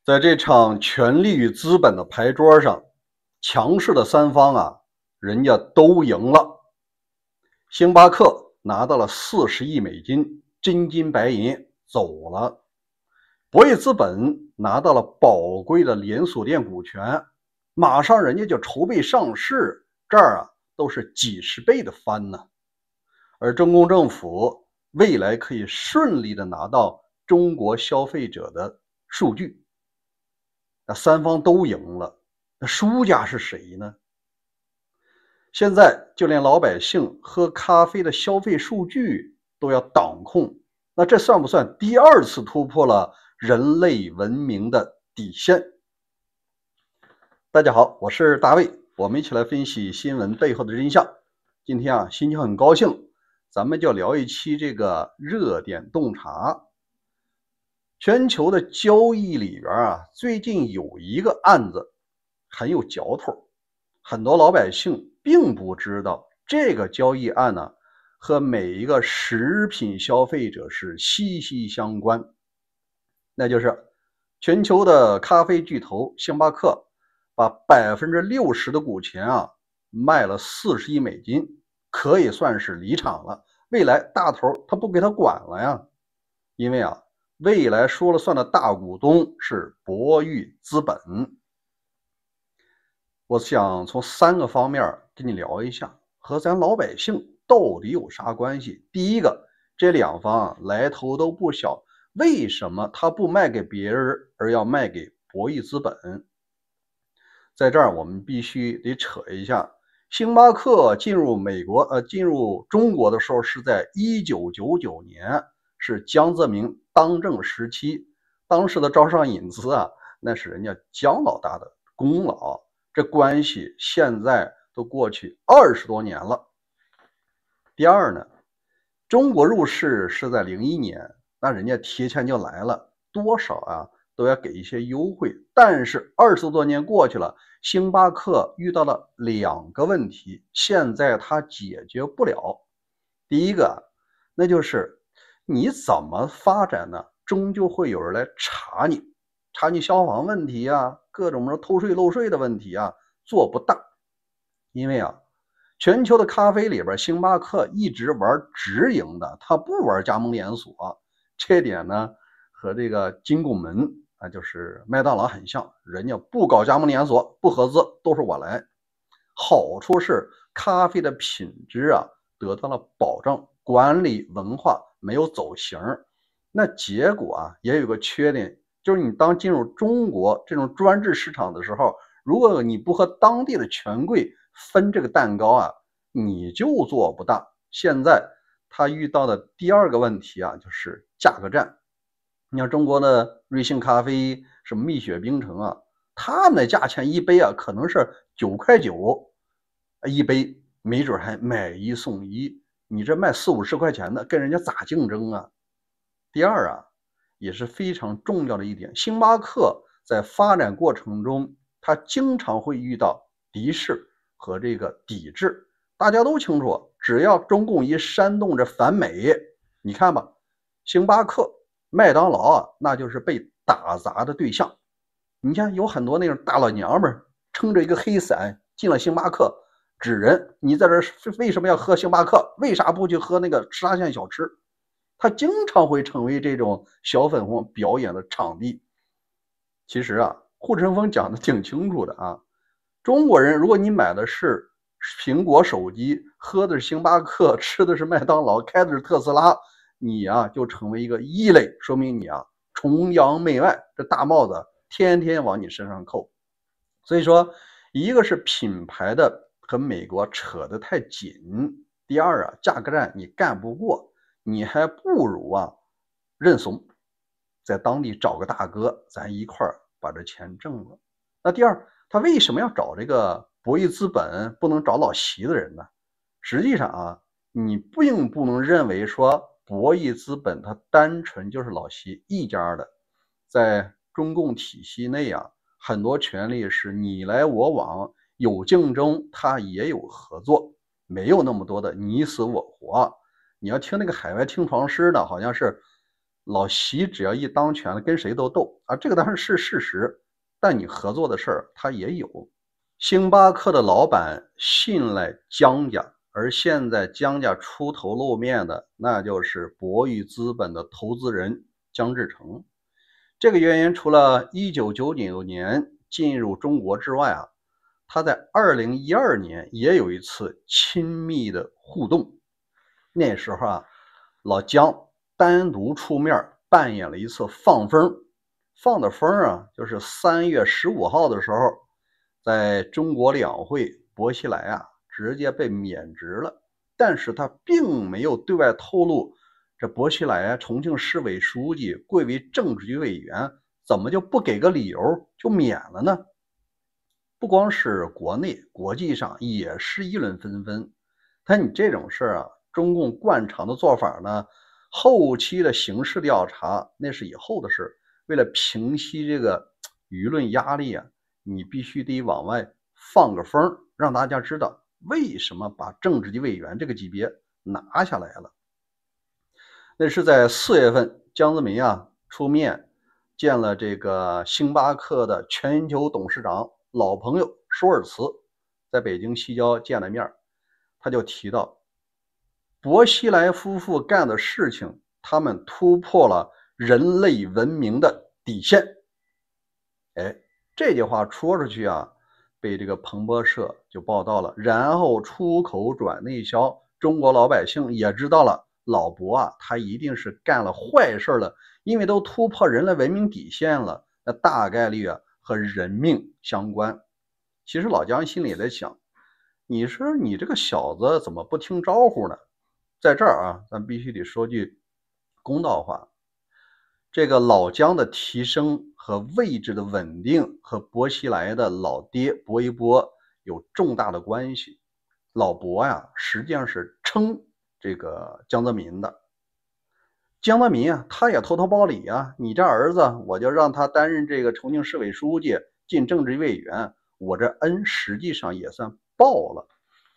在这场权力与资本的牌桌上，强势的三方人家都赢了。星巴克拿到了40亿美金，真金白银走了。博弈资本拿到了宝贵的连锁店股权，马上人家就筹备上市，这儿都是几十倍的翻呢。而中共政府未来可以顺利的拿到中国消费者的数据。那三方都赢了，那输家是谁呢？现在就连老百姓喝咖啡的消费数据都要挡控，那这算不算第二次突破了人类文明的底线？大家好，我是大卫，我们一起来分析新闻背后的真相。今天心情很高兴，咱们就聊一期这个热点洞察。全球的交易里边最近有一个案子很有嚼头，很多老百姓并不知道这个交易案和每一个食品消费者是息息相关。那就是全球的咖啡巨头星巴克把60%的股权卖了40亿美金，可以算是离场了。未来大头他不给他管了呀，因为未来说了算的大股东是博弈资本。我想从3个方面跟你聊一下，和咱老百姓到底有啥关系。第一个，这两方来头都不小，为什么他不卖给别人而要卖给博弈资本？在这儿我们必须得扯一下，星巴克进入中国的时候是在1999年，是江泽民当政时期，当时的招商引资那是人家江老大的功劳，这关系现在都过去20多年了。第二呢，中国入市是在01年，那人家提前就来了，多少都要给一些优惠。但是20多年过去了，星巴克遇到了2个问题，现在它解决不了。第一个那就是你怎么发展呢，终究会有人来查你消防问题各种偷税漏税的问题做不大。因为全球的咖啡里边，星巴克一直玩直营的，它不玩加盟连锁。这点呢和这个金拱门就是麦当劳很像，人家不搞加盟连锁，不合资，都是我来。好处是咖啡的品质得到了保障，管理文化没有走形。那结果也有个缺点，就是你当进入中国这种专制市场的时候，如果你不和当地的权贵分这个蛋糕你就做不大。现在他遇到的第二个问题就是价格战。你像中国的瑞幸咖啡、什么蜜雪冰城他们的价钱一杯可能是9.9块一杯，没准还买1送1，你这卖40-50块钱的，跟人家咋竞争第二也是非常重要的一点，星巴克在发展过程中，它经常会遇到敌视和这个抵制。大家都清楚，只要中共一煽动着反美，你看吧，星巴克、麦当劳那就是被打砸的对象。你看有很多那种大老娘们撑着一个黑伞进了星巴克，指人你在这为什么要喝星巴克，为啥不去喝那个沙县小吃？他经常会成为这种小粉红表演的场地。其实护城风讲的挺清楚的中国人如果你买的是苹果手机，喝的是星巴克，吃的是麦当劳，开的是特斯拉，你就成为一个异类，说明你崇洋媚外，这大帽子天天往你身上扣。所以说，一个是品牌的和美国扯得太紧，第二价格战你干不过，你还不如认怂，在当地找个大哥，咱一块儿把这钱挣了。那第二，他为什么要找这个博弈资本，不能找老习的人呢？实际上你并不能认为说博弈资本它单纯就是老习一家的。在中共体系内很多权利是你来我往，有竞争，它也有合作，没有那么多的你死我活。你要听那个海外听床师呢，好像是老习只要一当权了，跟谁都斗啊，这个当然是事实，但你合作的事儿他也有。星巴克的老板信赖江家，而现在江家出头露面的，那就是博裕资本的投资人江志成。这个原因除了1999年进入中国之外啊，他在2012年也有一次亲密的互动。那时候啊，老姜单独出面扮演了一次放风。放的风啊，就是3月15号的时候，在中国两会，薄熙来啊直接被免职了，但是他并没有对外透露这薄熙来啊重庆市委书记贵为政治局委员，怎么就不给个理由就免了呢？不光是国内，国际上也是议论纷纷。但你这种事儿啊，中共惯常的做法呢，后期的刑事调查那是以后的事。为了平息这个舆论压力啊，你必须得往外放个风，让大家知道为什么把政治局委员这个级别拿下来了。那是在4月份，江泽民啊出面见了这个星巴克的全球董事长老朋友舒尔茨，在北京西郊见了面，他就提到薄熙来夫妇干的事情，他们突破了人类文明的底线。哎，这句话说出去啊，被这个彭博社就报道了，然后出口转内销，中国老百姓也知道了，老薄啊，他一定是干了坏事了，因为都突破人类文明底线了，那大概率啊和人命相关。其实老姜心里也在想，你说你这个小子怎么不听招呼呢？在这儿啊，咱必须得说句公道话，这个老姜的提升和位置的稳定和薄熙来的老爹薄一波有重大的关系。老薄呀，实际上是撑这个江泽民的。江泽民啊，他也偷偷报理啊，你这儿子我就让他担任这个重庆市委书记，进政治局委员，我这恩实际上也算报了。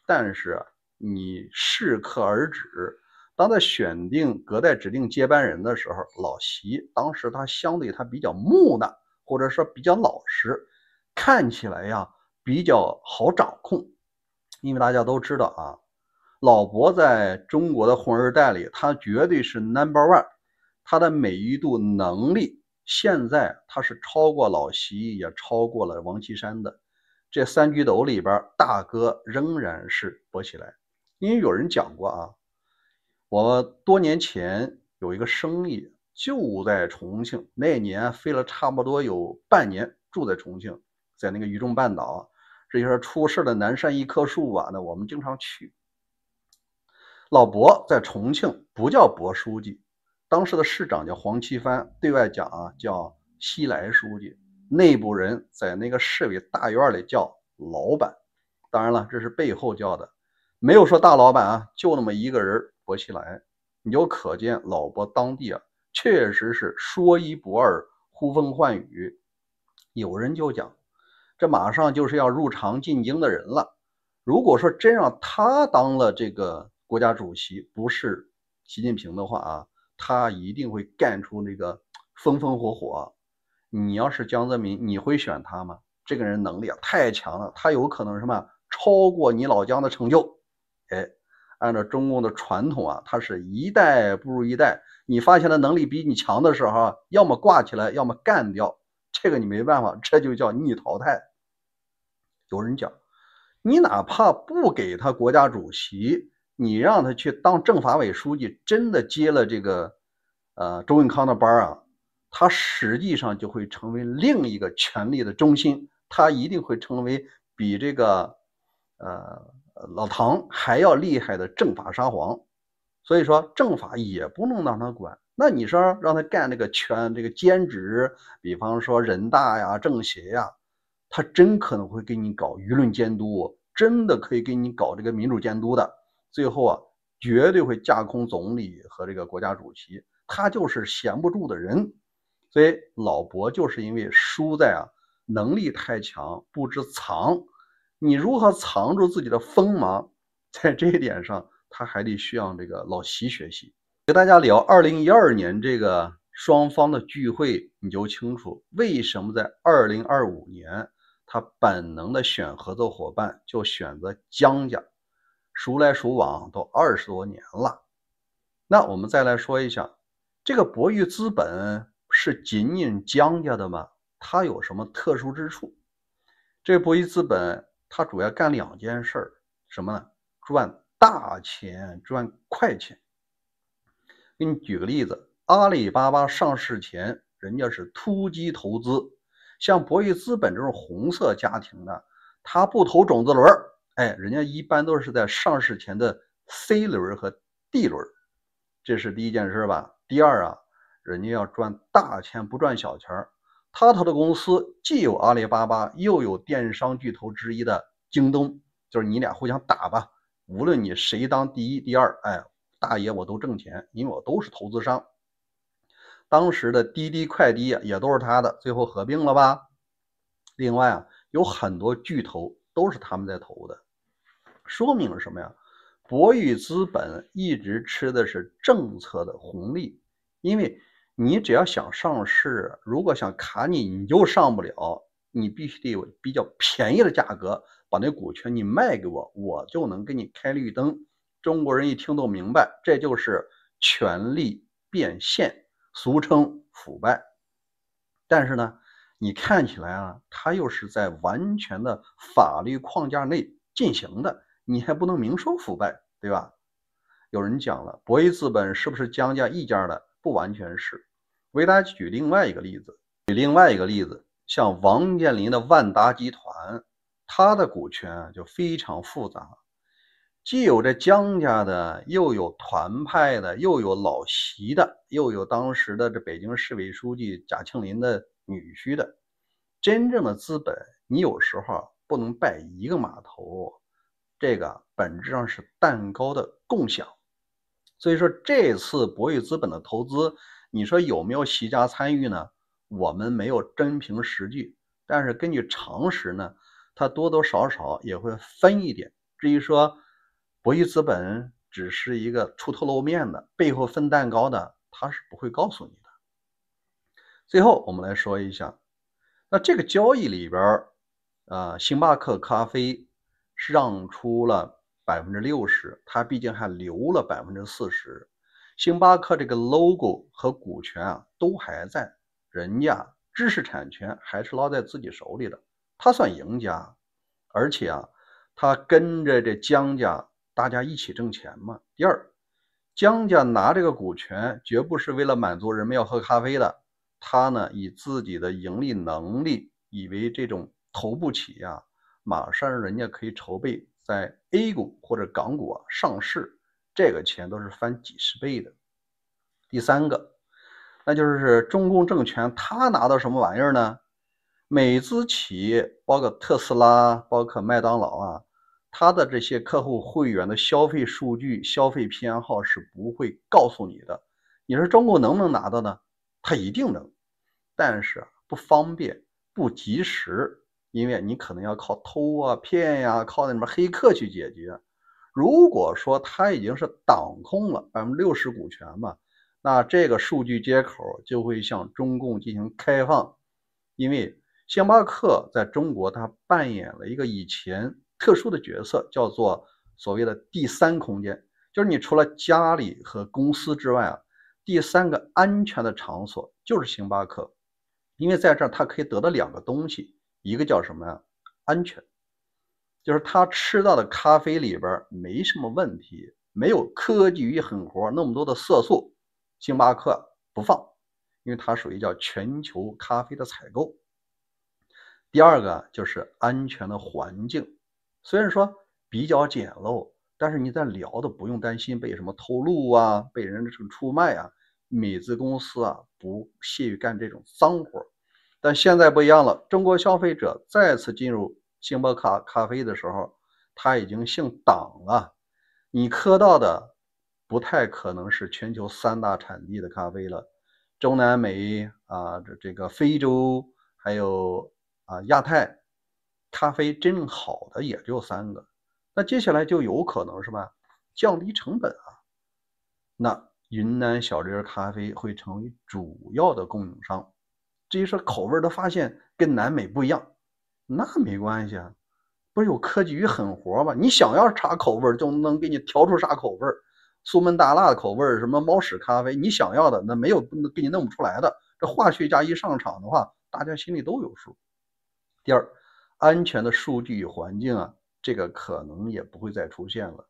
但是啊，你适可而止。当在选定隔代指定接班人的时候，老习当时他相对他比较木讷，或者说比较老实，看起来呀比较好掌控。因为大家都知道啊，老薄在中国的混二代里，他绝对是 No.1， 他的美誉度能力现在他是超过老习，也超过了王岐山的。这三巨头里边，大哥仍然是薄熙来。因为有人讲过啊，我多年前有一个生意就在重庆，那年飞了差不多有半年，住在重庆，在那个渝中半岛，这就是出事的南山一棵树啊，那我们经常去。老薄在重庆不叫薄书记，当时的市长叫黄奇帆，对外讲啊叫西来书记，内部人在那个市委大院里叫老板。当然了，这是背后叫的，没有说大老板啊，就那么一个人薄熙来。你就可见老薄当地啊，确实是说一不二，呼风唤雨。有人就讲，这马上就是要入常进京的人了。如果说真让他当了这个国家主席，不是习近平的话啊，他一定会干出那个风风火火。你要是江泽民，你会选他吗？这个人能力啊太强了，他有可能什么超过你老姜的成就。哎，按照中共的传统啊，他是一代不如一代。你发现他能力比你强的时候啊，要么挂起来，要么干掉。这个你没办法，这就叫逆淘汰。有人讲，你哪怕不给他国家主席，你让他去当政法委书记，真的接了这个周永康的班啊，他实际上就会成为另一个权力的中心，他一定会成为比这个老唐还要厉害的政法沙皇。所以说政法也不能让他管。那你说让他干这个兼职，比方说人大呀、政协呀，他真可能会给你搞舆论监督，真的可以给你搞这个民主监督的。最后啊，绝对会架空总理和这个国家主席，他就是闲不住的人。所以老薄就是因为输在啊能力太强，不知藏。你如何藏住自己的锋芒，在这一点上他还得需要这个老习学习。给大家聊2012年这个双方的聚会，你就清楚为什么在2025年他本能的选合作伙伴就选择江家，数来数往都20多年了。那我们再来说一下，这个博裕资本是仅仅江家的吗？它有什么特殊之处？这个博裕资本它主要干2件事，什么呢？赚大钱，赚快钱。给你举个例子，阿里巴巴上市前，人家是突击投资，像博裕资本这种红色家庭呢，他不投种子轮，人家一般都是在上市前的 C 轮和 D 轮，这是第一件事吧。第二啊，人家要赚大钱不赚小钱，他投的公司既有阿里巴巴，又有电商巨头之一的京东，就是你俩互相打吧，无论你谁当第一、第二，大爷我都挣钱，因为我都是投资商。当时的滴滴快滴也都是他的，最后合并了吧。另外啊，有很多巨头都是他们在投的，说明了什么呀？博裕资本一直吃的是政策的红利，因为你只要想上市，如果想卡你就上不了，你必须得有比较便宜的价格把那股权你卖给我，我就能给你开绿灯。中国人一听都明白，这就是权力变现，俗称腐败。但是呢，你看起来啊，它又是在完全的法律框架内进行的，你还不能明说腐败，对吧？有人讲了，博裕资本是不是江家一家的？不完全是。我给大家举另外一个例子，像王健林的万达集团，它的股权就非常复杂，既有这江家的，又有团派的，又有老习的，又有当时的这北京市委书记贾庆林的女婿的。真正的资本，你有时候不能拜一个码头，这个本质上是蛋糕的共享。所以说这次博裕资本的投资，你说有没有习家参与呢？我们没有真凭实据，但是根据常识呢，它多多少少也会分一点。至于说博裕资本只是一个出头露面的，背后分蛋糕的，他是不会告诉你的。最后我们来说一下，那这个交易里边星巴克咖啡是让出了60%，它毕竟还留了40%。星巴克这个 logo 和股权啊都还在，人家知识产权还是捞在自己手里的，他算赢家。而且啊，他跟着这江家大家一起挣钱嘛。第二，江家拿这个股权绝不是为了满足人们要喝咖啡的，他呢以自己的盈利能力，以为这种头部企业啊，马上人家可以筹备在 A 股或者港股上市，这个钱都是翻几十倍的。第三个，那就是中共政权他拿到什么玩意儿呢？美资企业包括特斯拉，包括麦当劳啊，他的这些客户会员的消费数据、消费偏好是不会告诉你的。你说中国能不能拿到呢？他一定能，但是不方便、不及时，因为你可能要靠偷啊、骗呀、靠那什么黑客去解决。如果说他已经是党控了60%股权嘛，那这个数据接口就会向中共进行开放，因为星巴克在中国它扮演了一个以前特殊的角色，叫做所谓的第三空间，就是你除了家里和公司之外啊，第三个安全的场所就是星巴克，因为在这儿它可以得到2个东西，一个叫什么呀？安全，就是他吃到的咖啡里边没什么问题，没有科技与狠活那么多的色素，星巴克不放，因为它属于叫全球咖啡的采购。第二个就是安全的环境，虽然说比较简陋，但是你在聊的不用担心被什么偷录啊，被人这个出卖啊。美资公司啊不屑于干这种脏活，但现在不一样了，中国消费者再次进入星巴克咖啡的时候，他已经姓党了，你喝到的不太可能是全球3大产地的咖啡了，中南美啊，这个非洲还有亚太，咖啡真正好的也就3个，那接下来就有可能是吧，降低成本啊，那云南小粒咖啡会成为主要的供应商。至于说口味的发现跟南美不一样，那没关系啊，不是有科技与狠活吗？你想要啥口味就能给你调出啥口味，苏门答腊的口味，什么猫屎咖啡，你想要的那没有给你弄不出来的。这化学家一上场的话，大家心里都有数。第二，安全的数据与环境啊，这个可能也不会再出现了。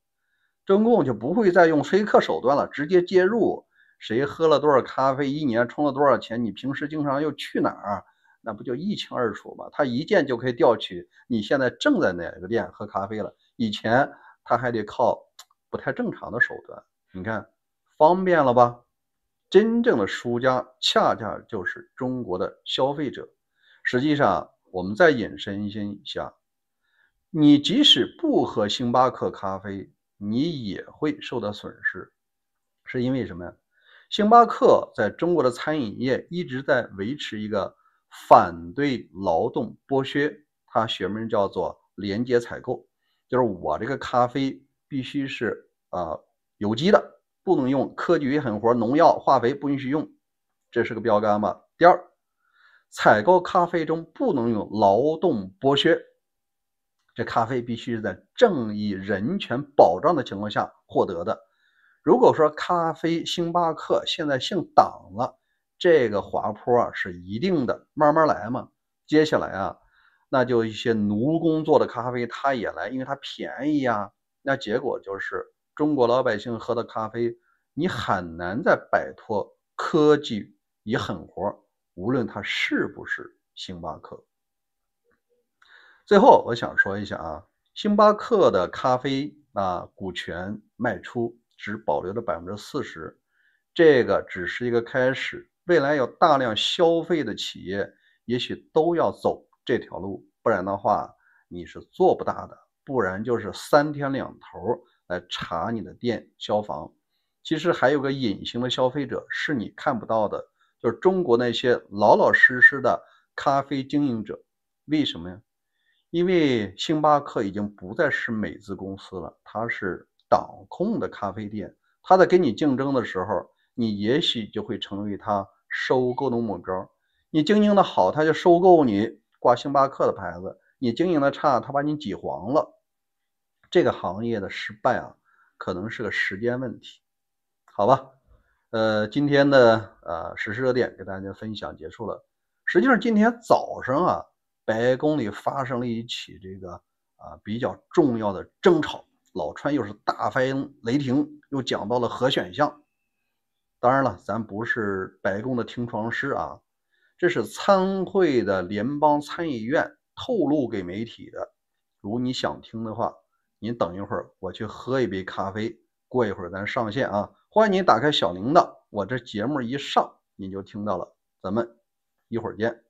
中共就不会再用黑客手段了，直接介入，谁喝了多少咖啡，一年充了多少钱，你平时经常又去哪儿，那不就一清二楚吗？他一键就可以调取你现在正在哪个店喝咖啡了。以前他还得靠不太正常的手段，你看方便了吧？真正的输家恰恰就是中国的消费者。实际上，我们再引申一下，你即使不喝星巴克咖啡，你也会受到损失，是因为什么呀？星巴克在中国的餐饮业一直在维持一个反对劳动剥削，它学名叫做廉洁采购，就是我这个咖啡必须是有机的，不能用科技与狠活、农药、化肥不允许用，这是个标杆吧。第二，采购咖啡中不能用劳动剥削，这咖啡必须是在正义人权保障的情况下获得的。如果说咖啡星巴克现在姓党了，这个滑坡啊是一定的，慢慢来嘛。接下来啊，那就一些奴工做的咖啡它也来，因为它便宜呀。那结果就是中国老百姓喝的咖啡，你很难再摆脱科技与狠活，无论它是不是星巴克。最后我想说一下啊，星巴克的咖啡股权卖出只保留了40%，这个只是一个开始，未来有大量消费的企业也许都要走这条路，不然的话你是做不大的，不然就是3天2头来查你的店消防。其实还有个隐形的消费者是你看不到的，就是中国那些老老实实的咖啡经营者。为什么呀？因为星巴克已经不再是美资公司了，它是党控的咖啡店，它在跟你竞争的时候，你也许就会成为它收购的目标。你经营的好，它就收购你，挂星巴克的牌子；你经营的差，它把你挤黄了。这个行业的失败啊，可能是个时间问题，好吧？今天的时事热点给大家分享结束了。实际上今天早上啊，白宫里发生了一起这个比较重要的争吵，老川又是大发雷霆，又讲到了核选项。当然了，咱不是白宫的听床师啊，这是参会的联邦参议院透露给媒体的。如果你想听的话，您等一会儿，我去喝一杯咖啡，过一会儿咱上线啊。欢迎您打开小铃铛，我这节目一上您就听到了。咱们一会儿见。